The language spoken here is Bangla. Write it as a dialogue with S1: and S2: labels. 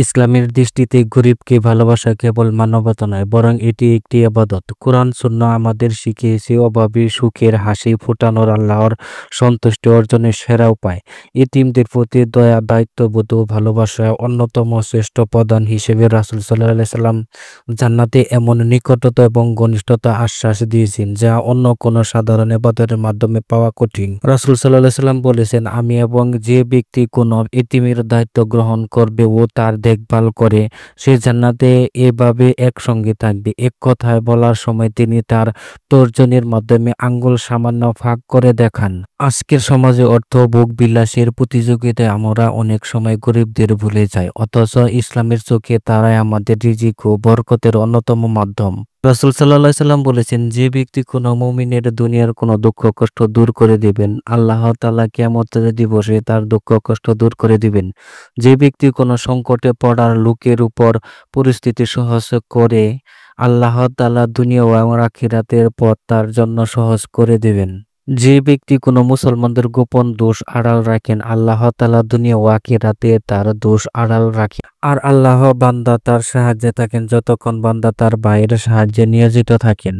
S1: ইসলামের দৃষ্টিতে গরিবকে ভালোবাসা কেবল মানবতা নয়, বরং এটি একটি ইবাদত। কোরআন সুন্নাহ আমাদের শিখিয়েছে অভাবী সুখের হাসি ফোটানোর আল্লাহর সন্তুষ্টি অর্জনের সেরা উপায়। এতিমদের প্রতি দয়া, দায়িত্ববোধ ও ভালোবাসা অন্যতম শ্রেষ্ঠ প্রদান হিসেবে রাসূল সাল্লাল্লাহু আলাইহি সাল্লাম জান্নাতে এমন নিকটতা এবং ঘনিষ্ঠতা আশ্বাস দিয়েছেন যা অন্য কোনো সাধারণ ইবাদতের মাধ্যমে পাওয়া কঠিন। রাসূল সাল্লাল্লাহু আলাইহি সাল্লাম বলেছেন, আমি এবং যে ব্যক্তি কোনো এতিমের দায়িত্ব গ্রহণ করবে ও তার দেখভাল করে সে জান্নাতে এভাবে একসঙ্গে থাকবে। এক কথায় বলার সময় তিনি তার তর্জনীর মাধ্যমে আঙ্গুল সামান্য ফাঁক করে দেখান। আজকের সমাজে অর্থ ভোগ বিলাসের প্রতিযোগিতায় আমরা অনেক সময় গরিবদের ভুলে যাই, অথচ ইসলামের চোখে তারাই আমাদের রিজিক ও বরকতের অন্যতম মাধ্যম। রাসূল সাল্লাল্লাহু আলাইহি সাল্লাম বলেছেন, যে ব্যক্তি কোনো মুমিনের দুনিয়ার কোনো দুঃখ কষ্ট দূর করে দিবেন, আল্লাহ তাআলা কিয়ামতের দিবসে তার দুঃখ কষ্ট দূর করে দিবেন। যে ব্যক্তি কোনো সংকটে পড়ার লোকের উপর পরিস্থিতি সহজ করে, আল্লাহ তাআলা দুনিয়া ও আখিরাতের পথ তার জন্য সহজ করে দেবেন। যে ব্যক্তি কোনো মুসলমানদের গোপন দোষ আড়াল রাখেন, আল্লাহ তাআলা দুনিয়া ও আখিরাতে তার দোষ আড়াল রাখেন। আর আল্লাহ বান্দা তার সাহায্যে থাকেন যতক্ষণ বান্দা তার ভাইয়ের সাহায্যে নিয়োজিত থাকেন।